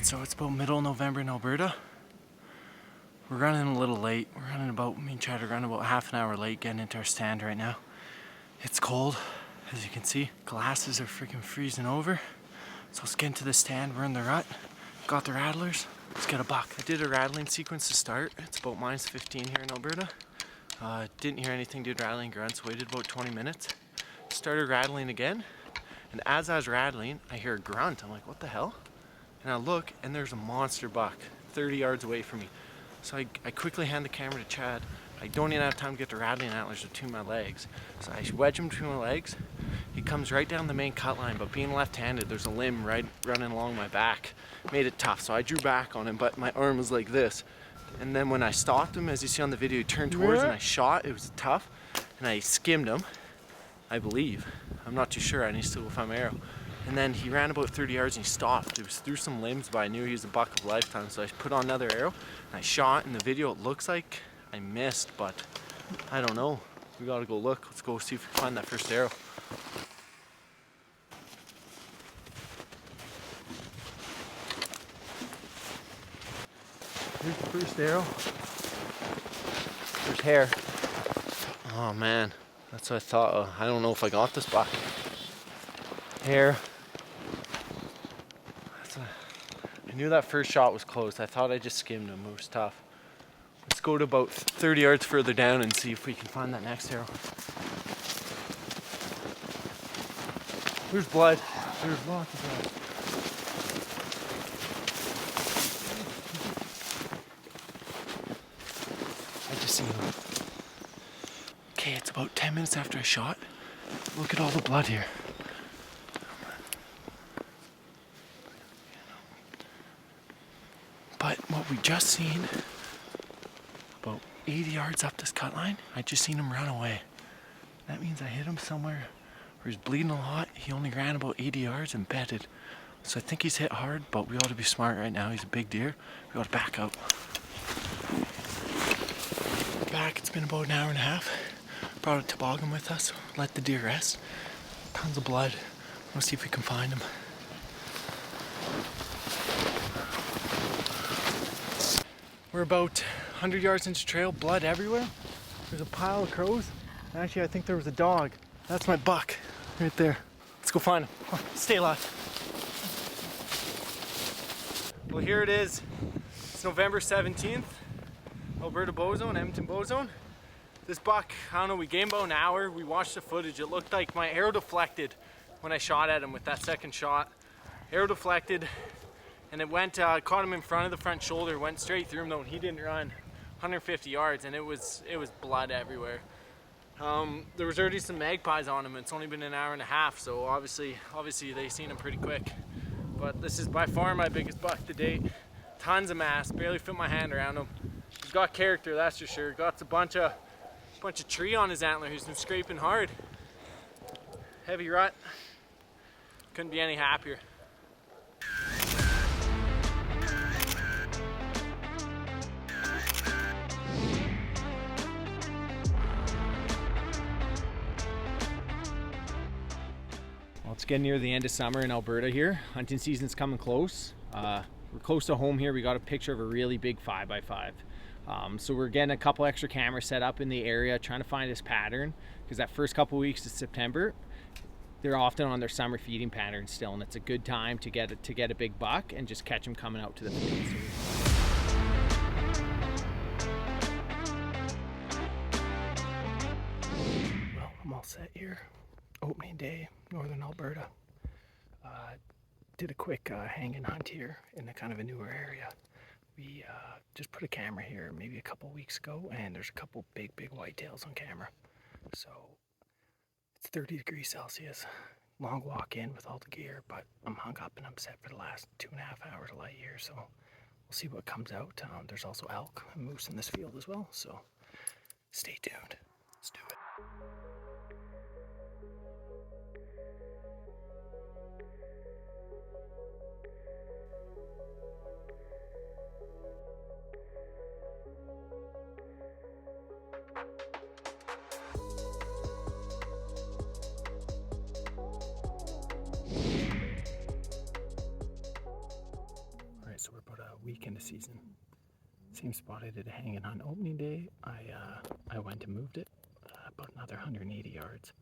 So it's about middle of November in Alberta. We're running a little late. Me and Chad are running about half an hour late getting into our stand right now. It's cold, as you can see. Glasses are freaking freezing over. So let's get into the stand. We're in the rut. Got the rattlers. Let's get a buck. I did a rattling sequence to start. It's about -15 here in Alberta. Didn't hear anything, did rattling grunts. Waited about 20 minutes. Started rattling again. And as I was rattling, I hear a grunt. I'm like, what the hell? And I look, and there's a monster buck 30 yards away from me. So I quickly hand the camera to Chad. I don't even have time to get the rattling antlers between my legs. So I wedge him between my legs. He comes right down the main cut line, but being left-handed, there's a limb right running along my back. Made it tough, so I drew back on him, but my arm was like this. And then when I stopped him, as you see on the video, he turned towards and I shot. It was tough, and I skimmed him, I believe. I'm not too sure, I need to still go find my arrow. And then he ran about 30 yards and he stopped. It was through some limbs, but I knew he was a buck of a lifetime, so I put on another arrow and I shot. In the video, it looks like I missed, but I don't know. We gotta go look. Let's go see if we can find that first arrow. Here's the first arrow. There's hair. Oh man, that's what I thought. I don't know if I got this buck. Hair. I knew that first shot was close. I thought I just skimmed him. It was tough. Let's go to about 30 yards further down and see if we can find that next arrow. There's blood. There's lots of blood. I just seen him. Okay, it's about 10 minutes after I shot. Look at all the blood here. But what we just seen, about 80 yards up this cut line, I just seen him run away. That means I hit him somewhere where he's bleeding a lot. He only ran about 80 yards and bedded. So I think he's hit hard, but we ought to be smart right now. He's a big deer. We ought to back up. Back, it's been about an hour and a half. Brought a toboggan with us, let the deer rest. Tons of blood. Let's see if we can find him. We're about 100 yards into trail, blood everywhere. There's a pile of crows. Actually, I think there was a dog. That's my buck right there. Let's go find him. Come on, stay alive. Well, here it is. It's November 17th, Alberta Bow Zone, Edmonton Bow Zone. This buck, I don't know, we gave about an hour. We watched the footage. It looked like my arrow deflected when I shot at him with that second shot. Arrow deflected. And it went, caught him in front of the front shoulder, went straight through him though, and he didn't run 150 yards, and it was blood everywhere. There was already some magpies on him. It's only been an hour and a half, so obviously they seen him pretty quick. But this is by far my biggest buck to date. Tons of mass, barely fit my hand around him. He's got character, that's for sure. Got a bunch of tree on his antler. He's been scraping hard. Heavy rut. Couldn't be any happier. Well, it's getting near the end of summer in Alberta here. Hunting season's coming close. We're close to home here. We got a picture of a really big 5x5. So we're getting a couple extra cameras set up in the area, trying to find this pattern, because that first couple weeks of September, they're often on their summer feeding pattern still, and it's a good time to get a big buck and just catch them coming out to the field. Well, I'm all set here. Opening day, northern Alberta. Did a quick hang and hunt here in a kind of a newer area. We just put a camera here maybe a couple weeks ago, and there's a couple big whitetails on camera. So it's 30 degrees Celsius. Long walk in with all the gear, but I'm hung up and I'm set for the last 2.5 hours of light here, so we'll see what comes out. There's also elk and moose in this field as well, so stay tuned. Let's do it. same spot I did a hanging hunt opening day. I went and moved it about another 180 yards.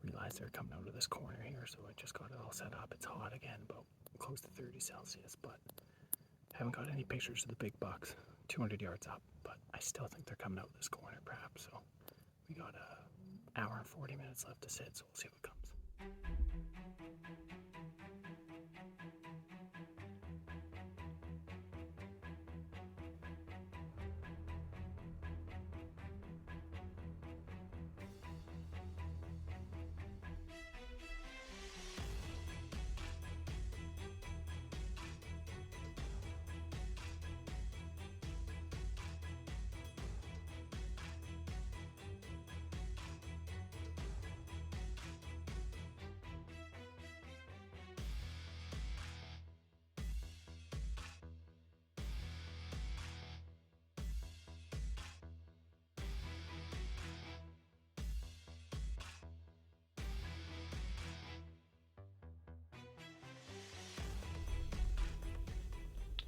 Realized they're coming out of this corner here, so I just got it all set up. It's hot again, about close to 30 Celsius, but haven't got any pictures of the big bucks 200 yards up, but I still think they're coming out this corner perhaps. So we got an hour and 40 minutes left to sit, so we'll see what comes.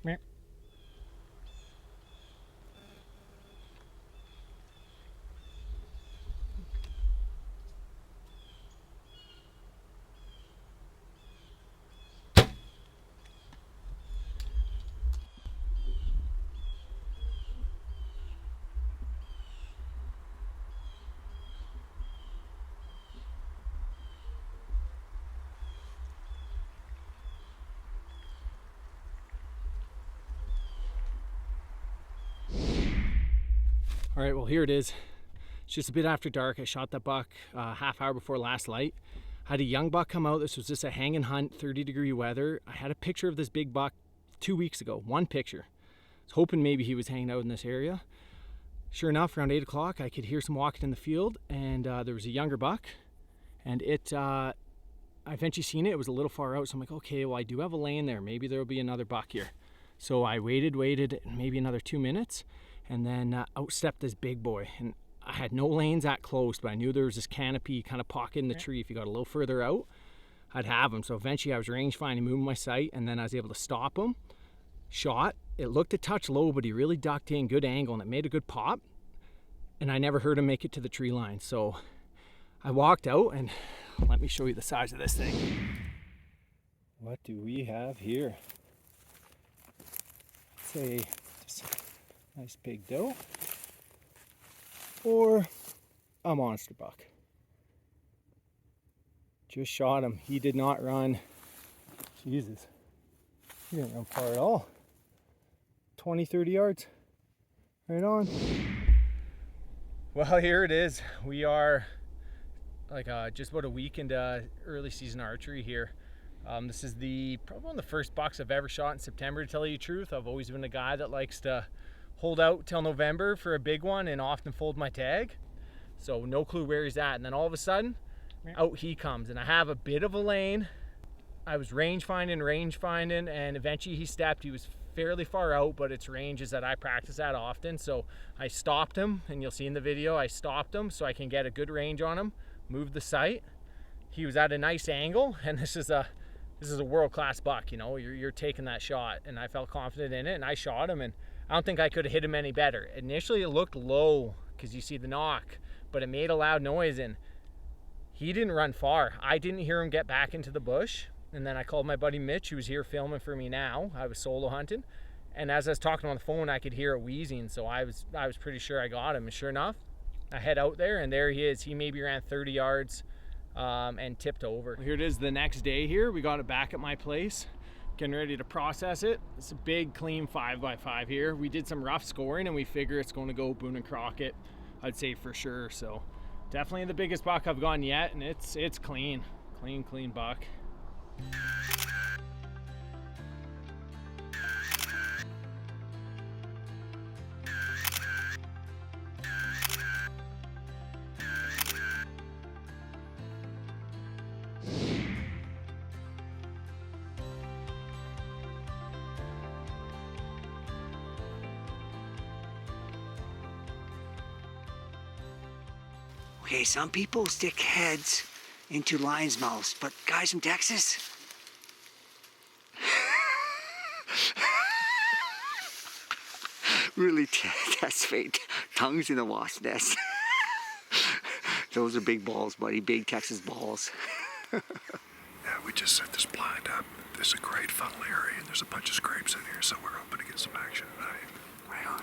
Meow. All right, well, here it is. It's just a bit after dark. I shot that buck half hour before last light. I had a young buck come out. This was just a hanging hunt, 30-degree weather. I had a picture of this big buck 2 weeks ago, one picture. I was hoping maybe he was hanging out in this area. Sure enough, around 8 o'clock, I could hear some walking in the field, and there was a younger buck, and I eventually seen it. It was a little far out, so I'm like, okay, well, I do have a lane there. Maybe there'll be another buck here. So I waited, maybe another 2 minutes, and then out stepped this big boy. And I had no lanes that close, but I knew there was this canopy kind of pocket in the tree. If you got a little further out, I'd have him. So eventually I was range finding, moving my sight, and then I was able to stop him. Shot. It looked a touch low, but he really ducked in, good angle, and it made a good pop. And I never heard him make it to the tree line. So I walked out, and let me show you the size of this thing. What do we have here? Say just a nice big doe or a monster buck. Just shot him. He did not run. Jesus. He didn't run far at all. 20-30 yards. Right on. Well, here it is. We are like just about a week into early season archery here. This is probably one of the first bucks I've ever shot in September, to tell you the truth. I've always been a guy that likes to hold out till November for a big one and often fold my tag. So no clue where he's at. And then all of a sudden, out he comes. And I have a bit of a lane. I was range finding, and eventually he stepped. He was fairly far out, but it's ranges that I practice at often. So I stopped him, and you'll see in the video, I stopped him so I can get a good range on him, moved the sight. He was at a nice angle, and this is a world-class buck, you know, you're taking that shot, and I felt confident in it, and I shot him, and I don't think I could have hit him any better. Initially it looked low because you see the knock, but it made a loud noise, and he didn't run far. I didn't hear him get back into the bush, and then I called my buddy Mitch, who's here filming for me now. I was solo hunting, and as I was talking on the phone, I could hear it wheezing, so I was pretty sure I got him, and sure enough, I head out there, and there he is. He maybe ran 30 yards and tipped over. Here it is the next day here. We got it back at my place, getting ready to process it. It's a big, clean 5x5 here. We did some rough scoring, and we figure it's going to go Boone and Crockett, I'd say for sure. So definitely the biggest buck I've gotten yet, and it's clean buck. Okay, some people stick heads into lions' mouths, but guys from Texas, Really test fate. Tongues in a wasp nest. Those are big balls, buddy. Big Texas balls. Yeah, we just set this blind up. There's a great funnel area, and there's a bunch of scrapes in here, so we're hoping to get some action tonight. Right on.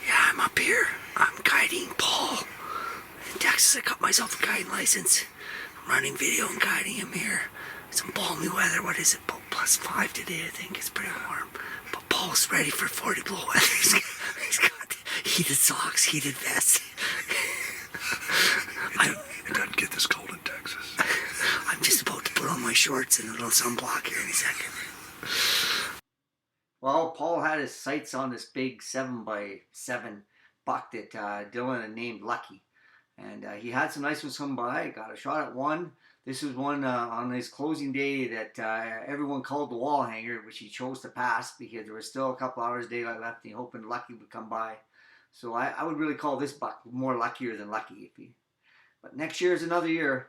Yeah, I'm up here. I'm guiding Paul. In Texas, I got myself a guiding license. I'm running video and guiding him here. Some balmy weather. What is it? About +5 today, I think. It's pretty warm. But Paul's ready for 40 below weather. He's got heated socks, heated vest. It doesn't get this cold in Texas. I'm just about to put on my shorts and a little sunblock here in a second. Well, Paul had his sights on this big 7x7 buck that Dylan had named Lucky. And he had some nice ones come by. Got a shot at one. This was one on his closing day that everyone called the wall hanger, which he chose to pass because there was still a couple hours daylight left and he hoping Lucky would come by. So I would really call this buck more luckier than lucky. But next year is another year.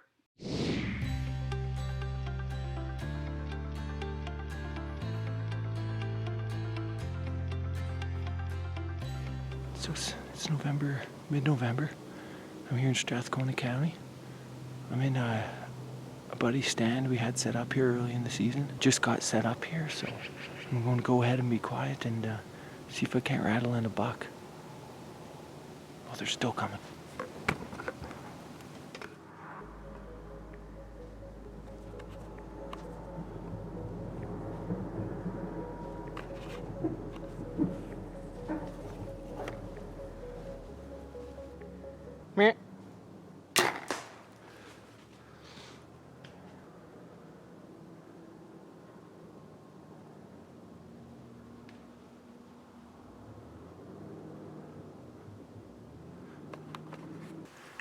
So it's November, mid-November. I'm here in Strathcona County. I'm in a buddy's stand we had set up here early in the season. Just got set up here, so I'm going to go ahead and be quiet and see if I can't rattle in a buck. Oh, they're still coming. Meh.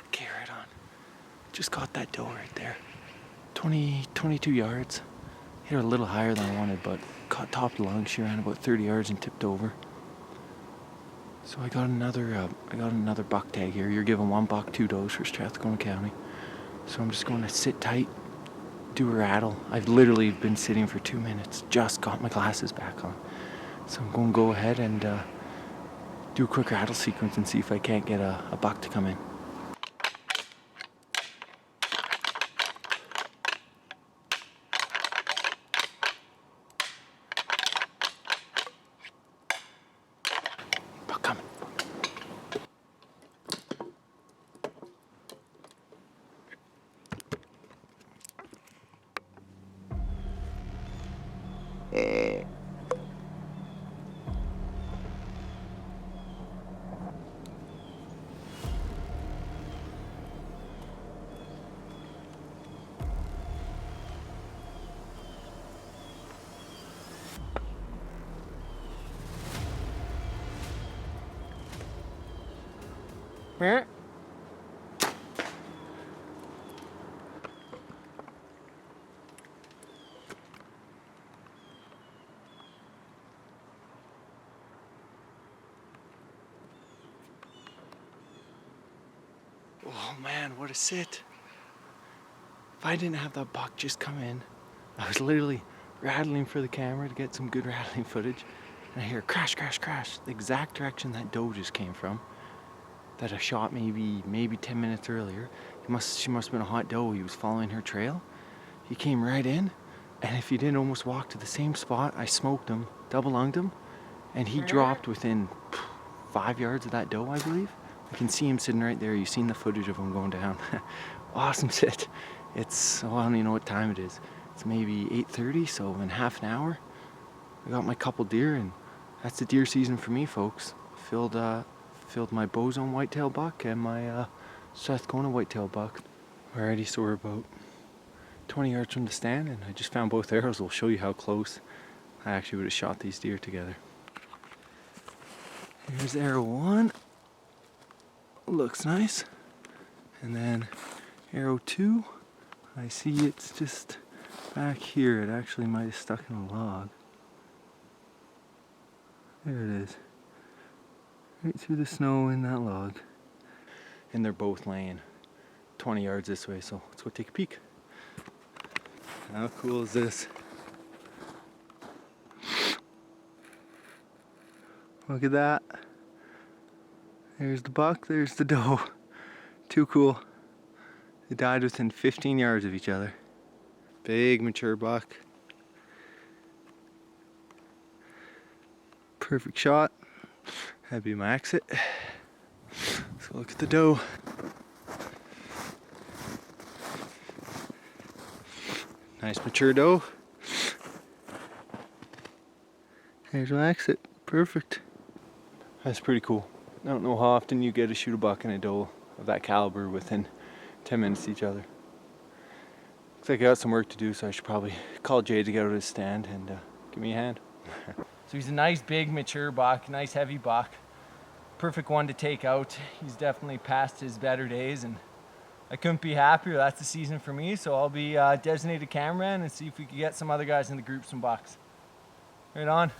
Okay, right on. Just caught that doe right there. 22 yards. Hit her a little higher than I wanted, but caught top lung. She ran about 30 yards and tipped over. So I got another buck tag here. You're given 1 buck, 2 does for Strathcona County. So I'm just going to sit tight, do a rattle. I've literally been sitting for 2 minutes. Just got my glasses back on. So I'm going to go ahead and do a quick rattle sequence and see if I can't get a buck to come in. Buck coming. Meh. Oh man, what a sit. If I didn't have that buck just come in, I was literally rattling for the camera to get some good rattling footage, and I hear crash, crash, crash, the exact direction that doe just came from, that I shot maybe 10 minutes earlier. She must have been a hot doe. He was following her trail. He came right in, and if he didn't almost walk to the same spot, I smoked him, double lunged him, and he dropped within 5 yards of that doe, I believe. I can see him sitting right there. You've seen the footage of him going down. Awesome sit. It's, oh, I don't even know what time it is. It's maybe 8:30, so in half an hour, I got my couple deer, and that's the deer season for me, folks. Filled my Bowzone whitetail buck and my Strathcona whitetail buck. Alrighty, so we're about 20 yards from the stand, and I just found both arrows. We'll show you how close I actually would have shot these deer together. Here's arrow 1. Looks nice. And then arrow 2, I see it's just back here. It actually might have stuck in a log. There it is. Right through the snow in that log. And they're both laying 20 yards this way, so let's go take a peek. How cool is this? Look at that. There's the buck, there's the doe. Too cool. They died within 15 yards of each other. Big mature buck. Perfect shot. That'd be my exit. Let's go look at the doe. Nice mature doe. There's my exit. Perfect. That's pretty cool. I don't know how often you get to shoot a buck and a doe of that caliber within 10 minutes of each other. Looks like I got some work to do, so I should probably call Jay to get out of his stand and give me a hand. So he's a nice big mature buck, nice heavy buck. Perfect one to take out. He's definitely past his better days, and I couldn't be happier. That's the season for me, so I'll be designated cameraman and see if we can get some other guys in the group some bucks. Right on.